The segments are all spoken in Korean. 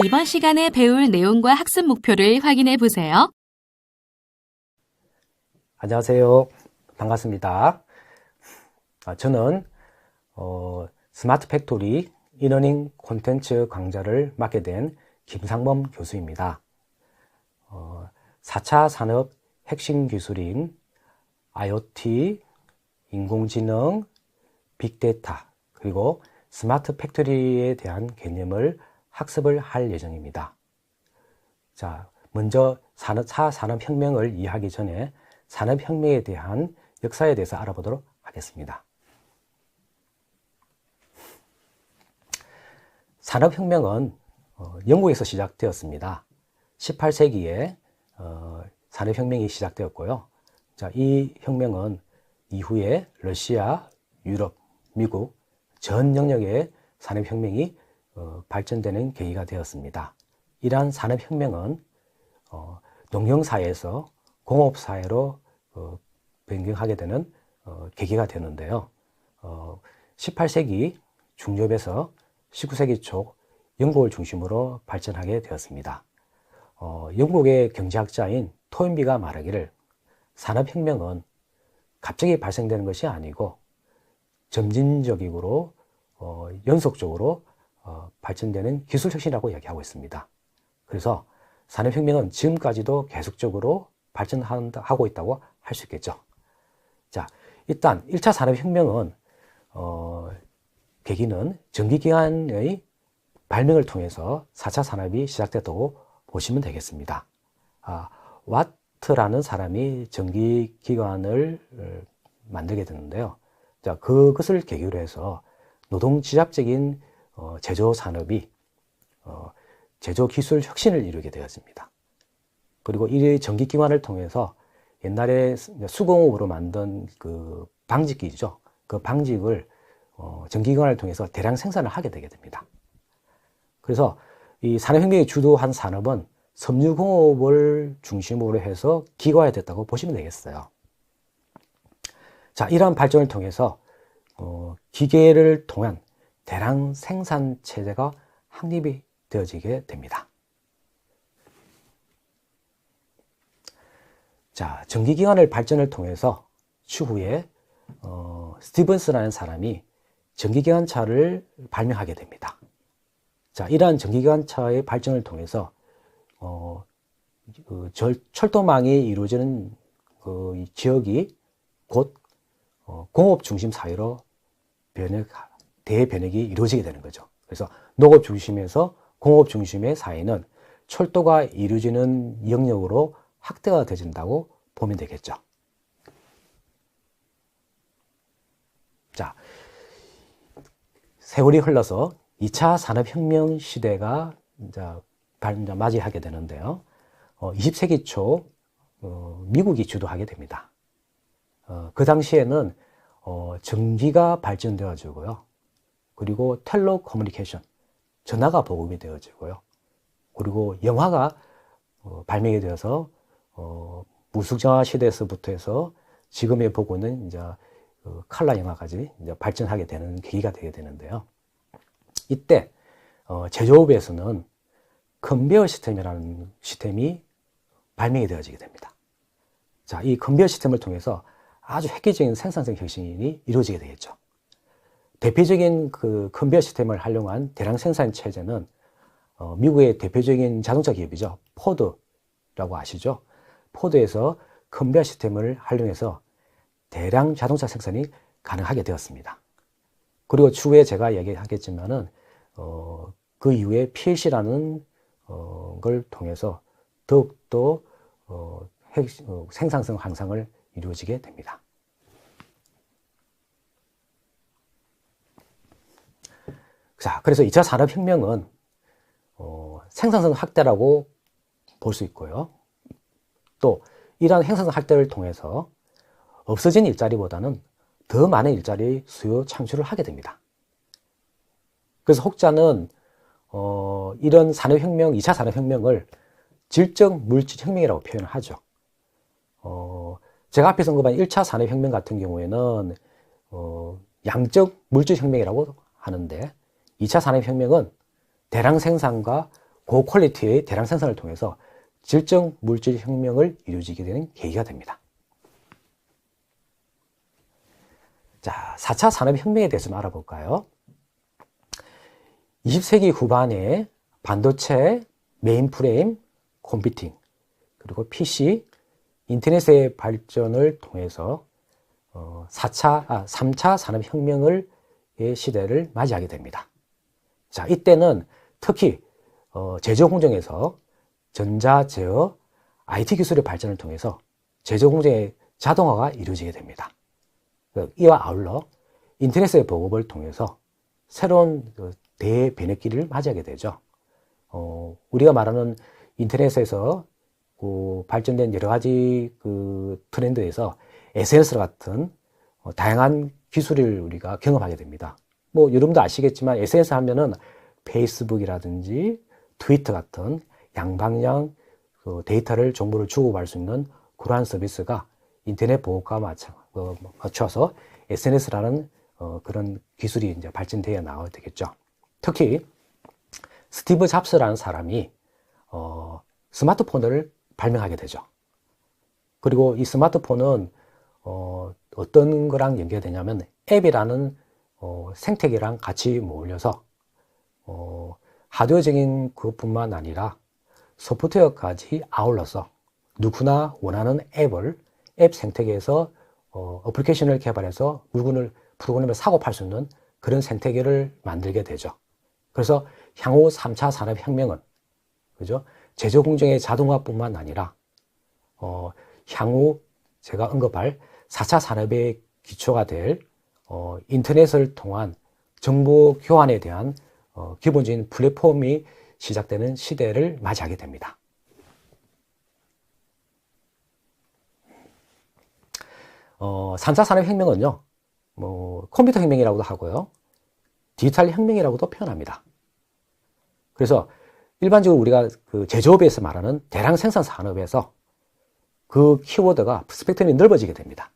이번 시간에 배울 내용과 학습 목표를 확인해 보세요. 안녕하세요. 반갑습니다. 저는 스마트 팩토리 이러닝 콘텐츠 강좌를 맡게 된 김상범 교수입니다. 4차 산업 핵심 기술인 IoT, 인공지능, 빅데이터, 그리고 스마트 팩토리에 대한 개념을 학습을 할 예정입니다. 자, 먼저 4차 산업혁명을 이해하기 전에 산업혁명에 대한 역사에 대해서 알아보도록 하겠습니다. 산업혁명은 영국에서 시작되었습니다. 18세기에 산업혁명이 시작되었고요. 자, 이 혁명은 이후에 러시아, 유럽, 미국 전 영역의 산업혁명이 발전되는 계기가 되었습니다. 이러한 산업혁명은 농경사회에서 공업사회로 변경하게 되는 계기가 되는데요. 18세기 중엽에서 19세기 초 영국을 중심으로 발전하게 되었습니다. 영국의 경제학자인 토인비가 말하기를 산업혁명은 갑자기 발생되는 것이 아니고 점진적으로 연속적으로 발전되는 기술혁신이라고 이야기하고 있습니다. 그래서 산업혁명은 지금까지도 계속적으로 발전하고 있다고 할 수 있겠죠. 자, 일단 1차 산업혁명은 계기는 전기기관의 발명을 통해서 4차 산업이 시작됐다고 보시면 되겠습니다. 와트라는 사람이 전기기관을 만들게 되는데요. 자, 그것을 계기로 해서 노동집약적인 제조 산업이 제조 기술 혁신을 이루게 되었습니다. 그리고 이 전기기관을 통해서 옛날에 수공업으로 만든 그 방직기죠. 그 방직을 전기기관을 통해서 대량 생산을 하게 되게 됩니다. 그래서 이 산업혁명이 주도한 산업은 섬유공업을 중심으로 해서 기관화됐다고 보시면 되겠어요. 자, 이러한 발전을 통해서 기계를 통한 대량 생산 체제가 확립이 되어지게 됩니다. 자, 전기기관의 발전을 통해서 추후에 스티븐스라는 사람이 전기기관차를 발명하게 됩니다. 자, 이러한 전기기관차의 발전을 통해서 철도망이 이루어지는 그 지역이 곧 공업 중심 사회로 대변혁이 이루어지게 되는 거죠. 그래서 농업 중심에서 공업 중심의 사회는 철도가 이루어지는 영역으로 확대가 되진다고 보면 되겠죠. 자, 세월이 흘러서 2차 산업혁명 시대가 이제 맞이하게 되는데요. 20세기 초 미국이 주도하게 됩니다. 그 당시에는 전기가 발전되어지고요. 그리고 텔레커뮤니케이션, 전화가 보급이 되어지고요. 그리고 영화가 발명이 되어서 무숙전화 시대에서부터 해서 지금에 보고는 이제 칼라 영화까지 이제 발전하게 되는 계기가 되게 되는데요. 이때 제조업에서는 컨베이어 시스템이라는 시스템이 발명이 되어지게 됩니다. 자, 이 컨베이어 시스템을 통해서 아주 획기적인 생산성 혁신이 이루어지게 되겠죠. 대표적인 그 컨베이어 시스템을 활용한 대량 생산 체제는 미국의 대표적인 자동차 기업이죠. 포드라고 아시죠? 포드에서 컨베이어 시스템을 활용해서 대량 자동차 생산이 가능하게 되었습니다. 그리고 추후에 제가 얘기하겠지만은 그 이후에 PLC라는 걸 통해서 더욱더 생산성 향상을 이루어지게 됩니다. 자, 그래서 2차 산업혁명은 생산성 확대라고 볼 수 있고요. 또 이러한 생산성 확대를 통해서 없어진 일자리보다는 더 많은 일자리 수요 창출을 하게 됩니다. 그래서 혹자는 이런 산업혁명, 2차 산업혁명을 질적 물질혁명이라고 표현을 하죠. 제가 앞에서 언급한 1차 산업혁명 같은 경우에는 양적 물질혁명이라고 하는데 2차 산업혁명은 대량 생산과 고퀄리티의 대량 생산을 통해서 질적 물질 혁명을 이루어지게 되는 계기가 됩니다. 자, 4차 산업혁명에 대해서 좀 알아볼까요? 20세기 후반에 반도체, 메인프레임, 컴퓨팅, 그리고 PC, 인터넷의 발전을 통해서 3차 산업혁명의 시대를 맞이하게 됩니다. 자, 이때는 특히 제조 공정에서 전자, 제어, IT 기술의 발전을 통해서 제조 공정의 자동화가 이루어지게 됩니다. 이와 아울러 인터넷의 보급을 통해서 새로운 대변혁기를 맞이하게 되죠. 우리가 말하는 인터넷에서 발전된 여러 가지 트렌드에서 SNS 같은 다양한 기술을 우리가 경험하게 됩니다. 뭐 여러분도 아시겠지만 SNS 하면은 페이스북이라든지 트위터 같은 양방향 데이터를 정보를 주고받을 수 있는 그러한 서비스가 인터넷 보급과 맞춰서 SNS라는 그런 기술이 이제 발전되어 나가게 되겠죠. 특히 스티브 잡스라는 사람이 스마트폰을 발명하게 되죠. 그리고 이 스마트폰은 어떤 거랑 연결되냐면 앱이라는 생태계랑 같이 어울려서 하드웨어적인 그것뿐만 아니라 소프트웨어까지 아울러서 누구나 원하는 앱 생태계에서 어플리케이션을 개발해서 물건을 프로그램을 사고 팔 수 있는 그런 생태계를 만들게 되죠. 그래서 향후 3차 산업혁명은 그죠? 제조 공정의 자동화뿐만 아니라 향후 제가 언급할 4차 산업의 기초가 될 인터넷을 통한 정보 교환에 대한 기본적인 플랫폼이 시작되는 시대를 맞이하게 됩니다. 3차 산업혁명은요, 컴퓨터 혁명이라고도 하고요, 디지털 혁명이라고도 표현합니다. 그래서 일반적으로 우리가 그 제조업에서 말하는 대량 생산 산업에서 그 키워드가 스펙트럼이 넓어지게 됩니다.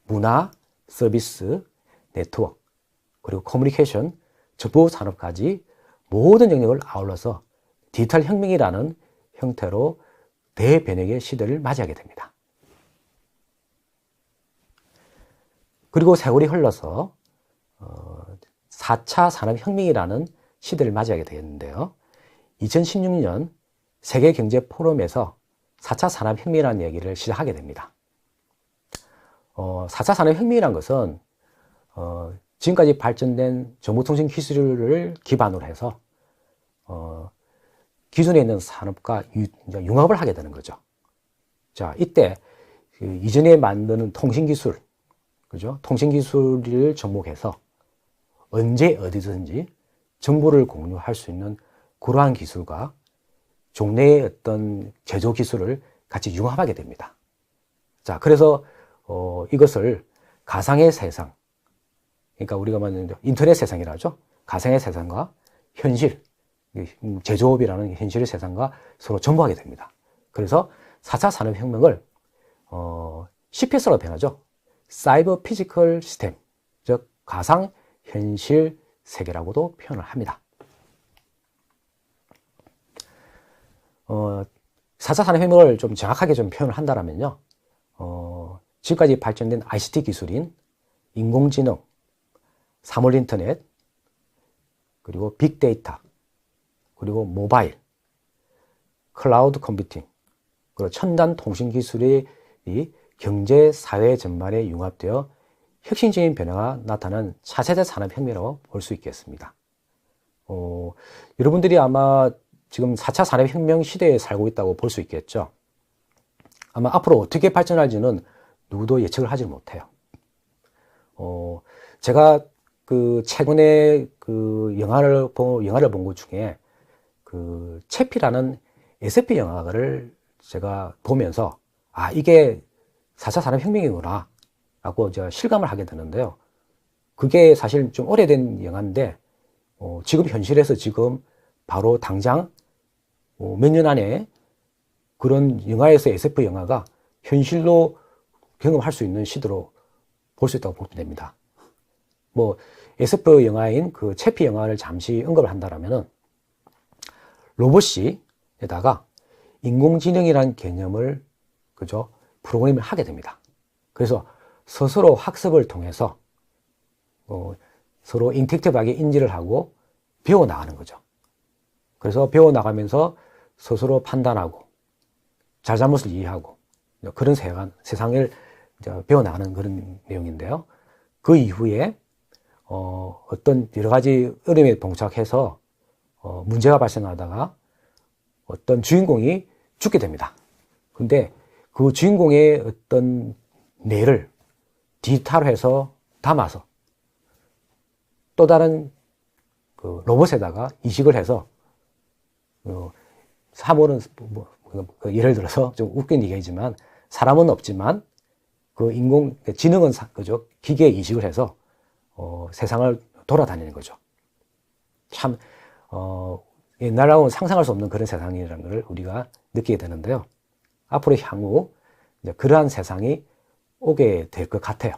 문화, 서비스, 네트워크, 그리고 커뮤니케이션, 정보 산업까지 모든 영역을 아울러서 디지털 혁명이라는 형태로 대변혁의 시대를 맞이하게 됩니다. 그리고 세월이 흘러서 4차 산업혁명이라는 시대를 맞이하게 되겠는데요. 2016년 세계경제포럼에서 4차 산업혁명이라는 얘기를 시작하게 됩니다. 4차 산업혁명이라는 것은 지금까지 발전된 정보통신 기술을 기반으로 해서 기존에 있는 산업과 융합을 하게 되는 거죠. 자, 이때 이전에 만드는 통신기술, 그죠? 통신기술을 접목해서 언제 어디든지 정보를 공유할 수 있는 그러한 기술과 종래의 어떤 제조 기술을 같이 융합하게 됩니다. 자, 그래서 이것을 가상의 세상, 그러니까 우리가 말하는 인터넷 세상이라 하죠. 가상의 세상과 현실, 제조업이라는 현실의 세상과 서로 접목하게 됩니다. 그래서 4차 산업혁명을 CPS로 표현하죠. 사이버 피지컬 시스템, 즉 가상 현실 세계라고도 표현을 합니다. 4차 산업혁명을 좀 정확하게 좀 표현을 한다면요, 지금까지 발전된 ICT 기술인 인공지능, 사물인터넷, 그리고 빅데이터, 그리고 모바일, 클라우드 컴퓨팅, 그리고 첨단 통신 기술이 경제, 사회 전반에 융합되어 혁신적인 변화가 나타나는 차세대 산업혁명이라고 볼 수 있겠습니다. 여러분들이 아마 지금 4차 산업혁명 시대에 살고 있다고 볼 수 있겠죠. 아마 앞으로 어떻게 발전할지는 누구도 예측을 하지 못해요. 제가 최근에 영화를 본 것 중에 채피라는 SF 영화를 제가 보면서 이게 4차 산업혁명이구나 라고 제가 실감을 하게 되는데요. 그게 사실 좀 오래된 영화인데 지금 현실에서 지금 바로 당장 몇 년 안에 그런 영화에서 SF 영화가 현실로 경험할 수 있는 시대로 볼 수 있다고 보면 됩니다. SF 영화인 그 채피 영화를 잠시 언급을 한다면은 로봇에다가 인공지능이라는 개념을 그죠? 프로그램을 하게 됩니다. 그래서 스스로 학습을 통해서 서로 인텍티브하게 인지를 하고 배워나가는 거죠. 그래서 배워나가면서 스스로 판단하고 잘잘못을 이해하고 그런 세상을 배워나가는 그런 내용인데요. 그 이후에 어떤 여러 가지 어려움에 봉착해서 문제가 발생하다가 어떤 주인공이 죽게 됩니다. 근데 그 주인공의 어떤 뇌를 디지털해서 담아서 또 다른 그 로봇에다가 이식을 해서 사물은 예를 들어서 좀 웃긴 얘기지만 사람은 없지만 그 지능은 그죠? 기계에 이식을 해서 세상을 돌아다니는 거죠. 참 옛날하고는 상상할 수 없는 그런 세상이라는 것을 우리가 느끼게 되는데요. 앞으로 향후 이제 그러한 세상이 오게 될 것 같아요.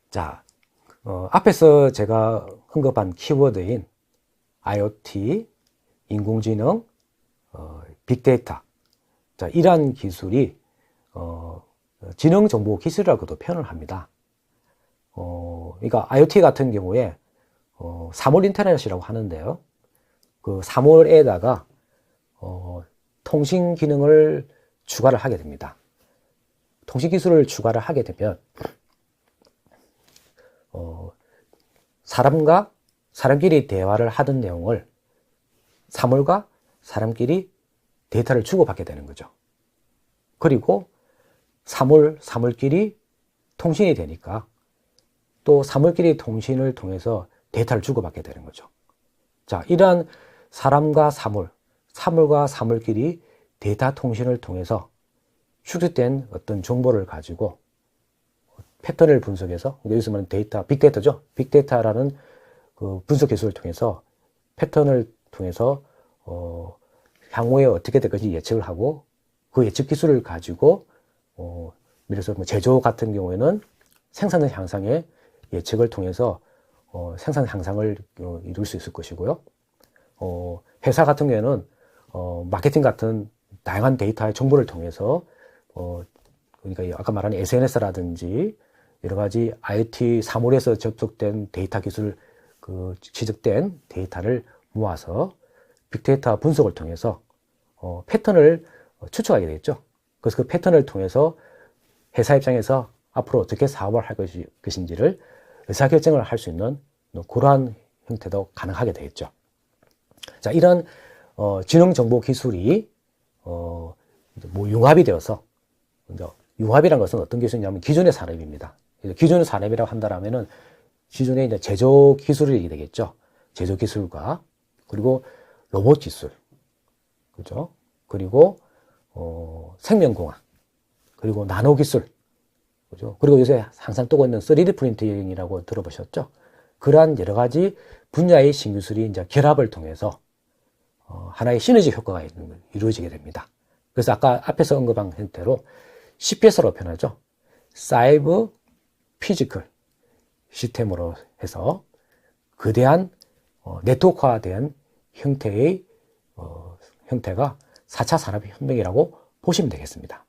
자, 앞에서 제가 언급한 키워드인 IoT, 인공지능, 빅데이터. 자, 이러한 기술이 지능정보기술이라고도 표현을 합니다. 그러니까 IoT 같은 경우에 사물 인터넷이라고 하는데요. 그 사물에다가 통신 기능을 추가를 하게 됩니다. 통신 기술을 추가를 하게 되면 사람끼리 대화를 하던 내용을 사물과 사람끼리 데이터를 주고받게 되는 거죠. 그리고 사물끼리 통신이 되니까 또 사물끼리 통신을 통해서 데이터를 주고받게 되는 거죠. 자, 이러한 사람과 사물과 사물끼리 데이터 통신을 통해서 축적된 어떤 정보를 가지고 패턴을 분석해서, 여기서 말하는 데이터, 빅데이터죠. 빅데이터라는 그 분석 기술을 통해서 패턴을 통해서 향후에 어떻게 될 것인지 예측을 하고 그 예측 기술을 가지고 예를 들어서 제조 같은 경우에는 생산 향상의 예측을 통해서 생산 향상을 이룰 수 있을 것이고요. 회사 같은 경우에는 마케팅 같은 다양한 데이터의 정보를 통해서 그러니까 아까 말한 SNS라든지 여러 가지 IoT 사물에서 접속된 데이터 기술 취득된 데이터를 모아서 빅데이터 분석을 통해서 패턴을 추측하게 되겠죠. 그래서 그 패턴을 통해서 회사 입장에서 앞으로 어떻게 사업을 할 것인지를 의사결정을 할 수 있는 그러한 형태도 가능하게 되겠죠. 자, 이런 지능정보 기술이 융합이 되어서, 융합이라는 것은 어떤 기술이냐면 기존의 산업입니다. 기존의 산업이라고 한다면은 기존의 이제 제조 기술이 되겠죠. 제조 기술과 그리고 로봇 기술, 그죠? 그리고 생명공학, 그리고 나노 기술, 그죠? 그리고 요새 항상 뜨고 있는 3D 프린팅이라고 들어보셨죠? 그러한 여러 가지 분야의 신기술이 이제 결합을 통해서 하나의 시너지 효과가 이루어지게 됩니다. 그래서 아까 앞에서 언급한 형태로 CPS로 표현하죠. 사이버 피지컬 시스템으로 해서 거대한 네트워크화된 형태의 형태가 4차 산업혁명이라고 보시면 되겠습니다.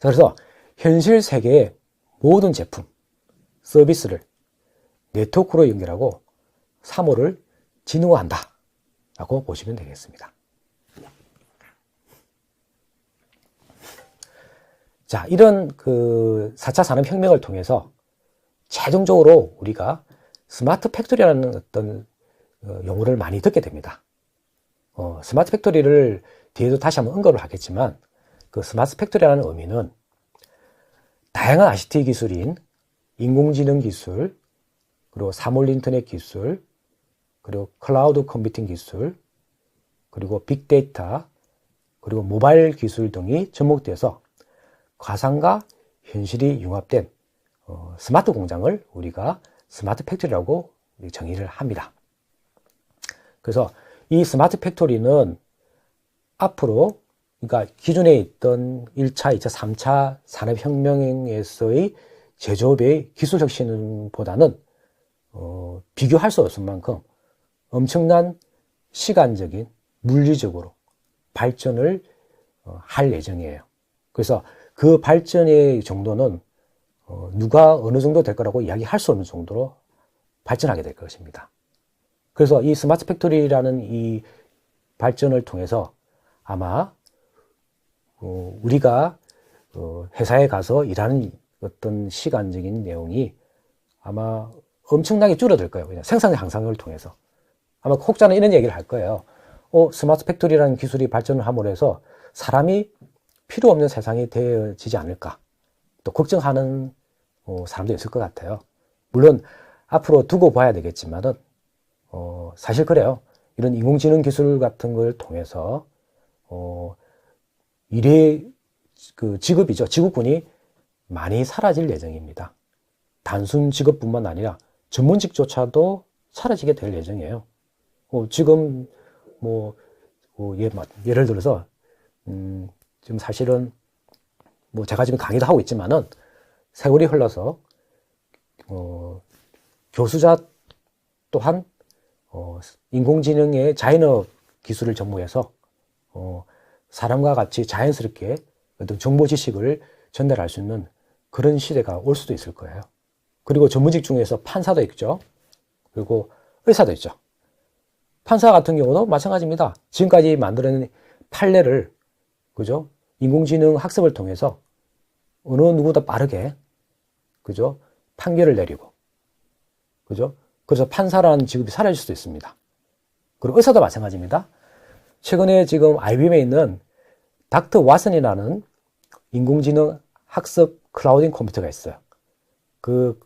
그래서 현실 세계의 모든 제품, 서비스를 네트워크로 연결하고 사물을 진화한다 라고 보시면 되겠습니다. 자, 이런 4차 산업혁명을 통해서 최종적으로 우리가 스마트 팩토리라는 어떤 용어를 많이 듣게 됩니다. 스마트 팩토리를 뒤에도 다시 한번 언급을 하겠지만 그 스마트 팩토리라는 의미는 다양한 ICT 기술인 인공지능 기술, 그리고 사물 인터넷 기술, 그리고 클라우드 컴퓨팅 기술, 그리고 빅데이터, 그리고 모바일 기술 등이 접목돼서 가상과 현실이 융합된 스마트 공장을 우리가 스마트 팩토리라고 정의를 합니다. 그래서 이 스마트 팩토리는 앞으로 그러니까 기존에 있던 1차, 2차, 3차 산업혁명에서의 제조업의 기술 혁신보다는 비교할 수 없을 만큼 엄청난 시간적인, 물리적으로 발전을 할 예정이에요. 그래서 그 발전의 정도는 누가 어느 정도 될 거라고 이야기할 수 없는 정도로 발전하게 될 것입니다. 그래서 이 스마트 팩토리라는 이 발전을 통해서 아마 우리가 회사에 가서 일하는 어떤 시간적인 내용이 아마 엄청나게 줄어들 거예요. 그냥 생산의 향상을 통해서. 아마 혹자는 이런 얘기를 할 거예요. 스마트 팩토리라는 기술이 발전을 함으로 해서 사람이 필요 없는 세상이 되어지지 않을까. 또 걱정하는 사람도 있을 것 같아요. 물론 앞으로 두고 봐야 되겠지만은 사실 그래요. 이런 인공지능 기술 같은 걸 통해서 일의 그 직업이죠. 직업군이 많이 사라질 예정입니다. 단순 직업뿐만 아니라 전문직조차도 사라지게 될 예정이에요. 지금 예를 들어서 지금 사실은 제가 지금 강의도 하고 있지만은 세월이 흘러서 교수자 또한 인공지능의 자인업 기술을 접목해서 사람과 같이 자연스럽게 어떤 정보 지식을 전달할 수 있는 그런 시대가 올 수도 있을 거예요. 그리고 전문직 중에서 판사도 있죠. 그리고 의사도 있죠. 판사 같은 경우도 마찬가지입니다. 지금까지 만들어낸 판례를, 그죠? 인공지능 학습을 통해서 어느 누구보다 빠르게, 그죠? 판결을 내리고, 그죠? 그래서 판사라는 직업이 사라질 수도 있습니다. 그리고 의사도 마찬가지입니다. 최근에 지금 IBM에 있는 닥터 왓슨이라는 인공지능 학습 클라우딩 컴퓨터가 있어요. 그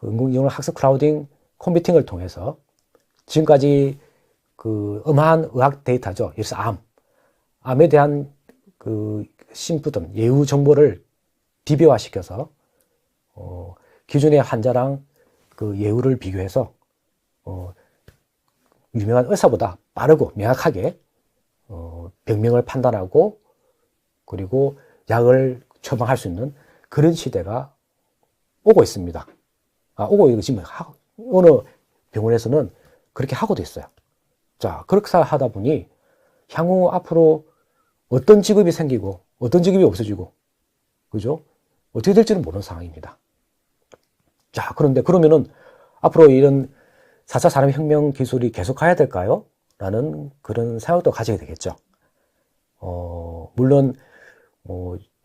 인공지능 학습 클라우딩 컴퓨팅을 통해서 지금까지 그 어마한 의학 데이터죠. 예를 들어서 암에 대한 그 심부름, 예후 정보를 디비화시켜서 기존의 환자랑 그 예후를 비교해서 유명한 의사보다 빠르고 명확하게 병명을 판단하고 그리고 약을 처방할 수 있는 그런 시대가 오고 있습니다. 지금 어느 병원에서는 그렇게 하고도 있어요. 자, 그렇게 하다 보니 향후 앞으로 어떤 직업이 생기고 어떤 직업이 없어지고, 그죠? 어떻게 될지는 모르는 상황입니다. 자, 그러면은 앞으로 이런 4차 산업혁명 기술이 계속 가야 될까요? 라는 그런 생각도 가지게 되겠죠. 물론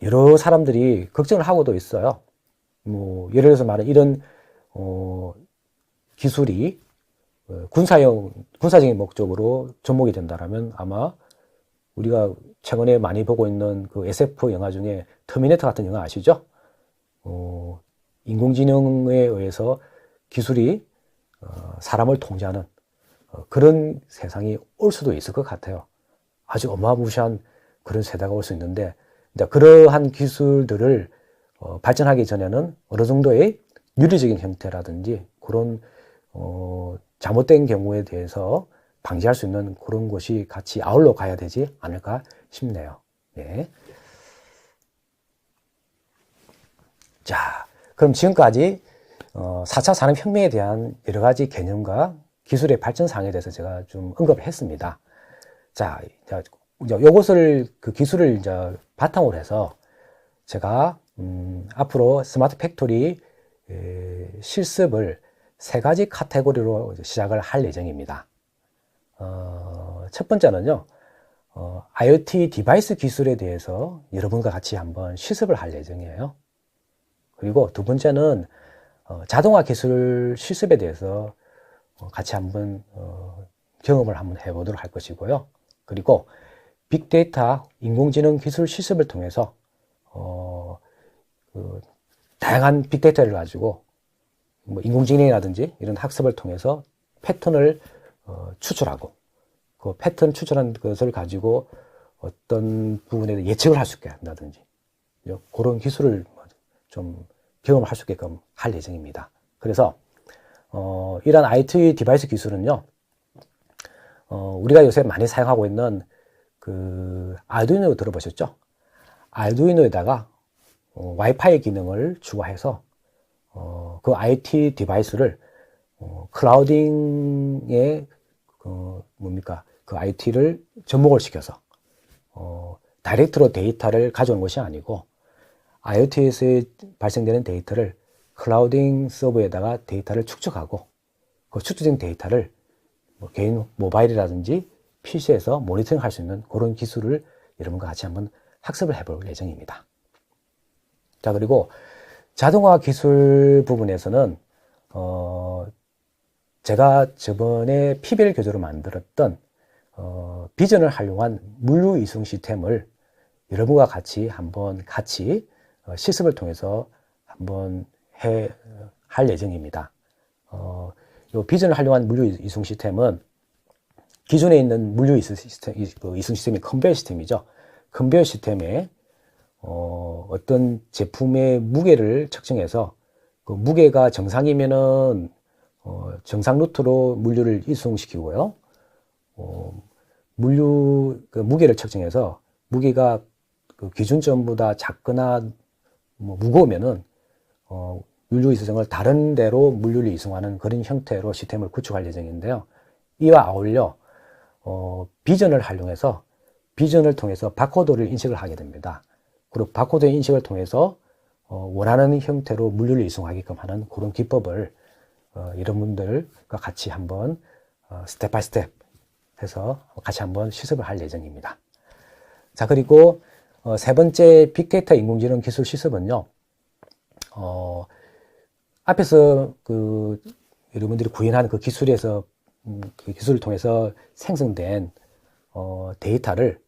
여러 사람들이 걱정을 하고도 있어요. 예를 들어서 말하면 이런 기술이 군사적인 목적으로 접목이 된다라면 아마 우리가 최근에 많이 보고 있는 그 SF 영화 중에 터미네이터 같은 영화 아시죠? 인공지능에 의해서 기술이 사람을 통제하는 그런 세상이 올 수도 있을 것 같아요. 아주 어마무시한 그런 세대가 올 수 있는데, 이제 그러한 기술들을 발전하기 전에는 어느 정도의 윤리적인 형태라든지 그런 잘못된 경우에 대해서 방지할 수 있는 그런 것이 같이 아울러 가야 되지 않을까 싶네요. 네. 자, 그럼 지금까지 4차 산업혁명에 대한 여러 가지 개념과 기술의 발전 사항에 대해서 제가 좀 언급을 했습니다. 자, 요것을, 그 기술을 이제 바탕으로 해서 제가, 앞으로 스마트 팩토리 실습을 3가지 카테고리로 시작을 할 예정입니다. 첫 번째는요, IoT 디바이스 기술에 대해서 여러분과 같이 한번 실습을 할 예정이에요. 그리고 두 번째는 자동화 기술 실습에 대해서 같이 한번 경험을 한번 해보도록 할 것이고요. 그리고 빅데이터, 인공지능 기술 실습을 통해서 다양한 빅데이터를 가지고 인공지능이라든지 이런 학습을 통해서 패턴을 추출하고 그 패턴 추출한 것을 가지고 어떤 부분에 대해 예측을 할 수 있게 한다든지 그런 기술을 좀 경험을 할 수 있게끔 할 예정입니다. 그래서 이런 IoT 디바이스 기술은요, 우리가 요새 많이 사용하고 있는 그 아르두이노 들어보셨죠? 아르두이노에다가 와이파이 기능을 추가해서 그 IoT 디바이스를 클라우딩에 그 IT를 접목을 시켜서 다이렉트로 데이터를 가져오는 것이 아니고 IoT에서 발생되는 데이터를 클라우딩 서버에다가 데이터를 축적하고 그 축적된 데이터를 개인 모바일이라든지 PC에서 모니터링 할 수 있는 그런 기술을 여러분과 같이 한번 학습을 해볼 예정입니다. 자, 그리고 자동화 기술 부분에서는 제가 저번에 PBL 교재로 만들었던 비전을 활용한 물류 이송 시스템을 여러분과 같이 실습을 통해서 한번 할 예정입니다. 이 비전을 활용한 물류 이송 시스템은 기존에 있는 물류 이송 시스템이 컨베이어 시스템이죠. 컨베이어 시스템에 어떤 제품의 무게를 측정해서 그 무게가 정상이면은 정상 루트로 물류를 이송시키고요. 그 무게를 측정해서 무게가 그 기준점보다 작거나 무거우면은 물류 이송을 다른 데로 물류를 이송하는 그런 형태로 시스템을 구축할 예정인데요. 이와 아울러 비전을 활용해서 비전을 통해서 바코드를 인식을 하게 됩니다. 그리고 바코드 인식을 통해서 원하는 형태로 물류를 이송하게끔 하는 그런 기법을 여러분들과 같이 한번 스텝 바이 스텝 해서 같이 한번 실습을 할 예정입니다. 자, 그리고 세 번째 빅데이터 인공지능 기술 실습은요. 앞에서 그 여러분들이 구현한 그 기술에서 그 기술을 통해서 생성된 데이터를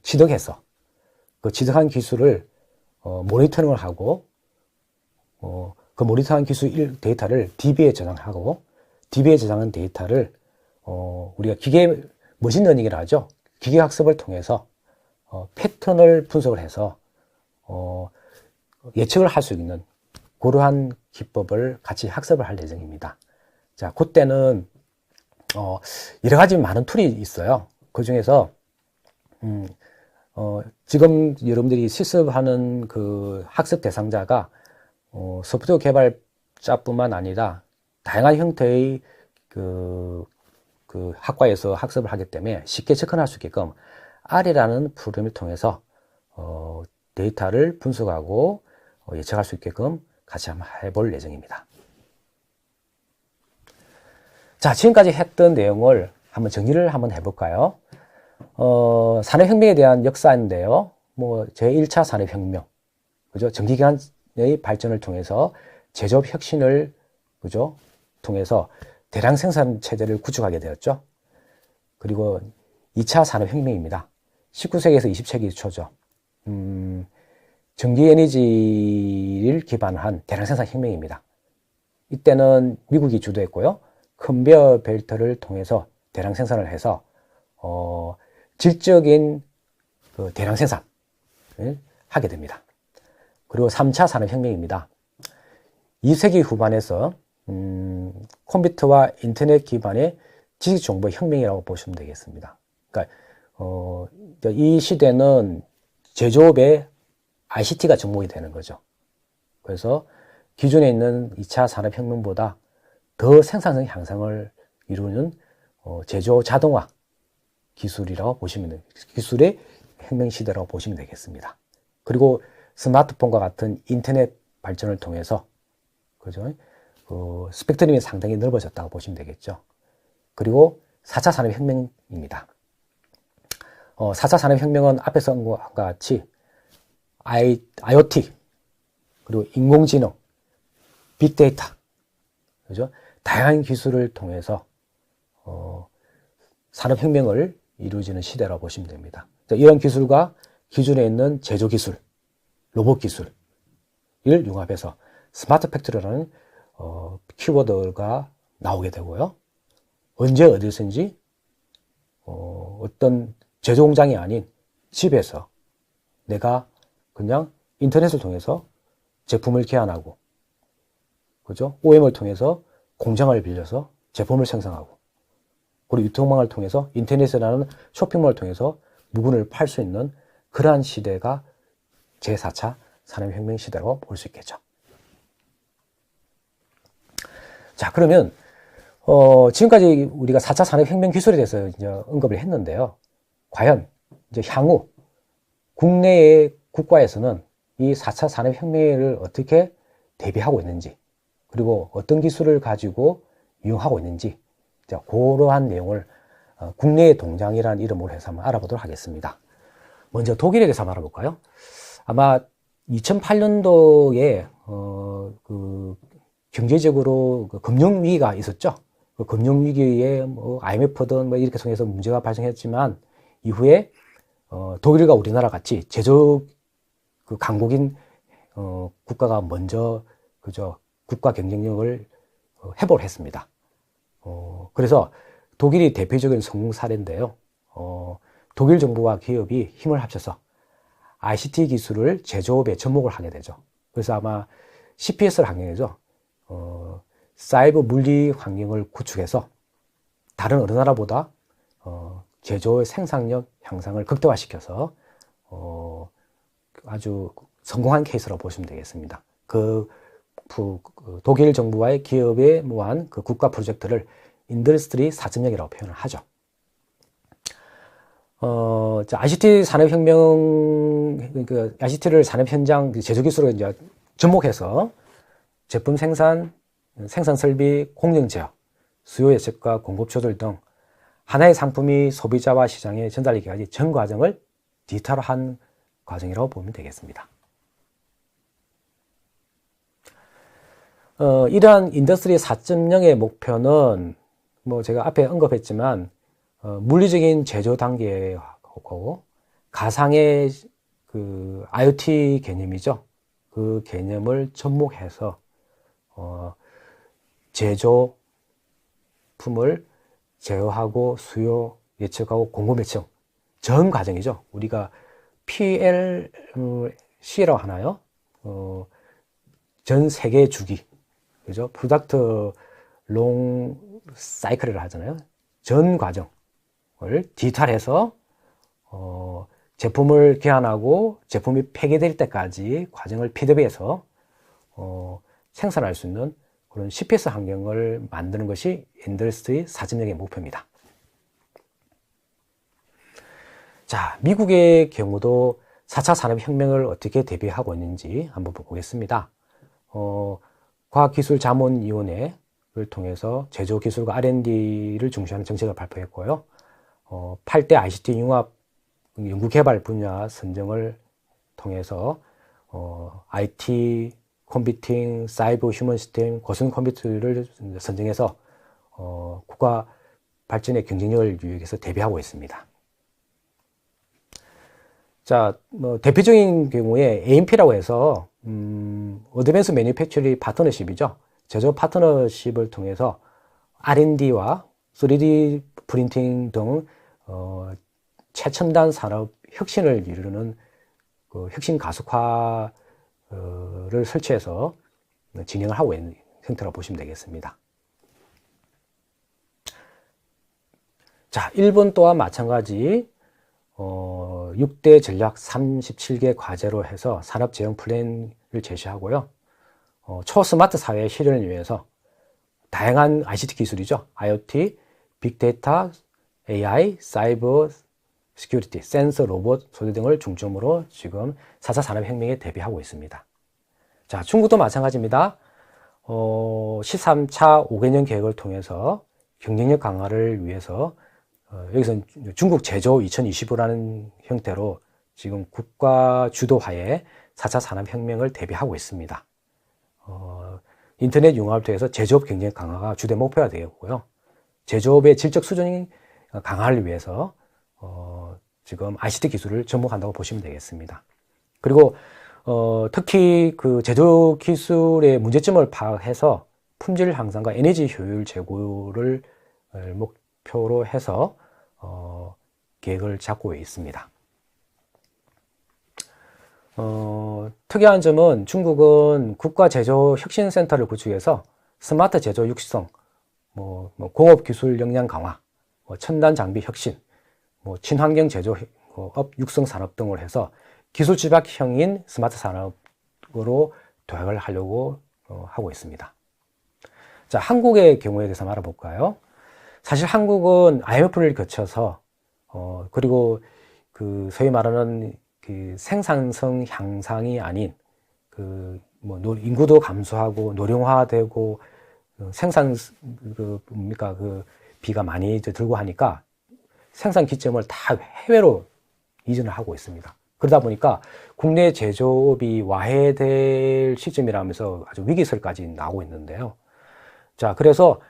취득해서 그 취득한 기술을 모니터링을 하고 그 모니터한 기술 데이터를 DB에 저장하고 DB에 저장한 데이터를 우리가 기계 머신러닝이라 하죠. 기계학습을 통해서 패턴을 분석을 해서 예측을 할 수 있는 그러한 기법을 같이 학습을 할 예정입니다. 자, 그때는 여러 가지 많은 툴이 있어요. 그 중에서 지금 여러분들이 실습하는 그 학습 대상자가 소프트웨어 개발자뿐만 아니라 다양한 형태의 그 학과에서 학습을 하기 때문에 쉽게 접근할 수 있게끔 R이라는 프로그램을 통해서 데이터를 분석하고 예측할 수 있게끔 같이 한번 해볼 예정입니다. 자, 지금까지 했던 내용을 한번 정리를 한번 해볼까요? 산업혁명에 대한 역사인데요. 제1차 산업혁명, 그죠? 전기기관의 발전을 통해서 제조업 혁신을, 그죠? 통해서 대량 생산 체제를 구축하게 되었죠. 그리고 2차 산업혁명입니다. 19세기에서 20세기 초죠. 전기에너지를 기반한 대량 생산 혁명입니다. 이때는 미국이 주도했고요. 컨베이어 벨트를 통해서 대량 생산을 해서 질적인 그 대량 생산을 하게 됩니다. 그리고 3차 산업혁명입니다. 2세기 후반에서 컴퓨터와 인터넷 기반의 지식정보 혁명이라고 보시면 되겠습니다. 그러니까 이 시대는 제조업에 ICT가 접목이 되는 거죠. 그래서 기존에 있는 2차 산업혁명보다 더 생산성 향상을 이루는 제조 자동화 기술이라고 보시면 기술의 혁명 시대라고 보시면 되겠습니다. 그리고 스마트폰과 같은 인터넷 발전을 통해서 그죠? 스펙트럼이 상당히 넓어졌다고 보시면 되겠죠. 그리고 4차 산업혁명입니다. 4차 산업혁명은 앞에서 한 것과 같이 IoT, 그리고 인공지능, 빅데이터, 그죠? 다양한 기술을 통해서 산업혁명을 이루어지는 시대라고 보시면 됩니다. 이런 기술과 기존에 있는 제조기술, 로봇기술을 융합해서 스마트 팩토리라는 키워드가 나오게 되고요. 언제 어디서든지 어떤 제조 공장이 아닌 집에서 내가 그냥 인터넷을 통해서 제품을 개안하고, 그죠? OEM을 통해서 공장을 빌려서 제품을 생성하고, 그리고 유통망을 통해서 인터넷이라는 쇼핑몰을 통해서 물건을 팔 수 있는 그러한 시대가 제4차 산업혁명 시대라고 볼 수 있겠죠. 자, 그러면 지금까지 우리가 4차 산업혁명 기술에 대해서 이제 언급을 했는데요. 과연 이제 향후 국내의 국가에서는 이 4차 산업혁명을 어떻게 대비하고 있는지, 그리고 어떤 기술을 가지고 이용하고 있는지, 자, 그러한 내용을 국내의 동장이라는 이름으로 해서 한번 알아보도록 하겠습니다. 먼저 독일에 대해서 한번 알아볼까요? 아마 2008년도에 그 경제적으로 그 금융위기가 있었죠. 그 금융위기에 뭐 IMF든 뭐 이렇게 통해서 문제가 발생했지만 이후에 독일과 우리나라 같이 제조 그 강국인 국가가 먼저 그저 국가 경쟁력을 회복을 했습니다. 그래서 독일이 대표적인 성공 사례인데요. 독일 정부와 기업이 힘을 합쳐서 ICT 기술을 제조업에 접목을 하게 되죠. 그래서 아마 CPS 환경이죠. 사이버 물리 환경을 구축해서 다른 어느 나라보다 제조의 생산력 향상을 극대화시켜서 아주 성공한 케이스라고 보시면 되겠습니다. 독일 정부와의 기업에 모한 그 국가 프로젝트를 인더스트리 4.0이라고 표현을 하죠. ICT 산업혁명, 그 ICT를 산업 현장 제조 기술로 이제 접목해서 제품 생산, 생산 설비, 공정 제어, 수요 예측과 공급 조절 등 하나의 상품이 소비자와 시장에 전달되기까지 전 과정을 디지털화한 과정이라고 보면 되겠습니다. 이러한 인더스트리 4.0의 목표는 뭐 제가 앞에 언급했지만 물리적인 제조 단계하고 가상의 그 IoT 개념이죠. 그 개념을 접목해서 제조품을 제어하고 수요 예측하고 공급 예측 전 과정이죠. 우리가 PLC라고 하나요? 전 세계 주기, 그죠? 프로덕트 롱 사이클이라 하잖아요. 전 과정을 디지털해서 제품을 개안하고 제품이 폐기될 때까지 과정을 피드백해서 생산할 수 있는 그런 CPS 환경을 만드는 것이 인더스트리 4.0의 목표입니다. 자, 미국의 경우도 4차 산업혁명을 어떻게 대비하고 있는지 한번 보겠습니다. 과학기술자문위원회를 통해서 제조기술과 R&D를 중시하는 정책을 발표했고요. 8대 ICT 융합 연구개발 분야 선정을 통해서 IT, 컴퓨팅, 사이버 휴먼 시스템, 고성 컴퓨터를 선정해서 국가 발전의 경쟁력을 위해서 대비하고 있습니다. 자, 대표적인 경우에 AMP라고 해서 어드밴스 매니팩처리 파트너십이죠. 제조 파트너십을 통해서 R&D와 3D 프린팅 등 최첨단 산업 혁신을 이루는 그 혁신 가속화를 설치해서 진행을 하고 있는 형태라고 보시면 되겠습니다. 자, 일본 또한 마찬가지 6대 전략 37개 과제로 해서 산업 재형 플랜을 제시하고요. 초스마트 사회 실현을 위해서 다양한 ICT 기술이죠. IoT, 빅데이터, AI, 사이버 시큐리티, 센서, 로봇, 소재 등을 중점으로 지금 4차 산업혁명에 대비하고 있습니다. 자, 중국도 마찬가지입니다. 13차 5개년 계획을 통해서 경쟁력 강화를 위해서 여기서 중국 제조 2025라는 형태로 지금 국가 주도하에 4차 산업혁명을 대비하고 있습니다. 인터넷 융합을 통해서 제조업 경쟁 강화가 주된 목표가 되겠고요. 제조업의 질적 수준 강화를 위해서 지금 ICT 기술을 접목한다고 보시면 되겠습니다. 그리고 특히 그 제조 기술의 문제점을 파악해서 품질 향상과 에너지 효율 제고를 목표로 해서 계획을 잡고 있습니다. 특이한 점은 중국은 국가제조혁신센터를 구축해서 스마트 제조 육성, 공업기술 역량 강화, 첨단 장비 혁신, 친환경 제조업 육성 산업 등을 해서 기술 집약형인 스마트 산업으로 도약을 하려고 하고 있습니다. 자, 한국의 경우에 대해서 한번 알아볼까요? 사실 한국은 IMF를 거쳐서 그리고 그 소위 말하는 그 생산성 향상이 아닌 그 뭐 인구도 감소하고 노령화되고 생산 그 비가 많이 이제 들고 하니까 생산 기점을 다 해외로 이전을 하고 있습니다. 그러다 보니까 국내 제조업이 와해될 시점이라면서 아주 위기설까지 나오고 있는데요. 자, 그래서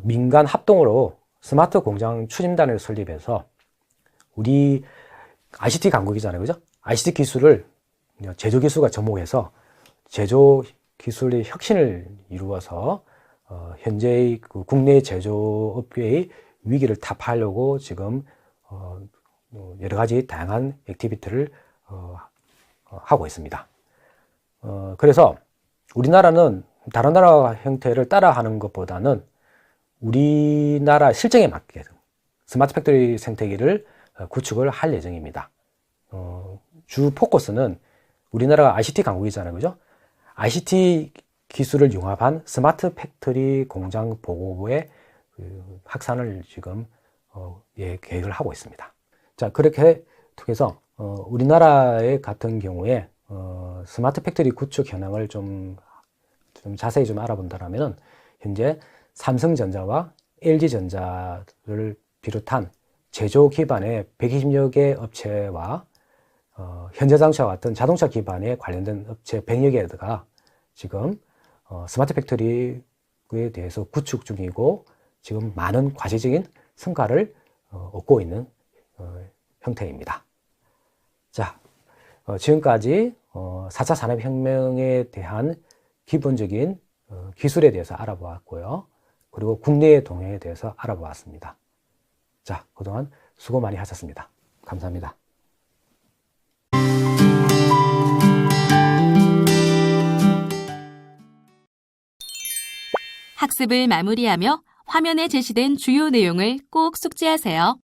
민간 합동으로 스마트 공장 추진단을 설립해서 우리 ICT 강국이잖아요, 그죠? ICT 기술을 제조 기술과 접목해서 제조 기술의 혁신을 이루어서 현재의 그 국내 제조업계의 위기를 타파하려고 지금 여러 가지 다양한 액티비티를 하고 있습니다. 그래서 우리나라는 다른 나라 형태를 따라하는 것보다는 우리나라 실정에 맞게 스마트 팩토리 생태계를 구축을 할 예정입니다. 주 포커스는 우리나라가 ICT 강국이잖아요, 그죠? ICT 기술을 융합한 스마트 팩토리 공장 보고부의 확산을 지금 계획을 하고 있습니다. 자, 그렇게 통해서 우리나라의 같은 경우에 스마트 팩토리 구축 현황을 좀 자세히 좀 알아본다면은 현재 삼성전자와 LG전자를 비롯한 제조 기반의 120여 개 업체와 현대자동차와 같은 자동차 기반에 관련된 업체 100여 개가 지금 스마트 팩토리에 대해서 구축 중이고 지금 많은 과제적인 성과를 얻고 있는 형태입니다. 자, 지금까지 4차 산업혁명에 대한 기본적인 기술에 대해서 알아보았고요. 그리고 국내의 동향에 대해서 알아보았습니다. 자, 그동안 수고 많이 하셨습니다. 감사합니다. 학습을 마무리하며 화면에 제시된 주요 내용을 꼭 숙지하세요.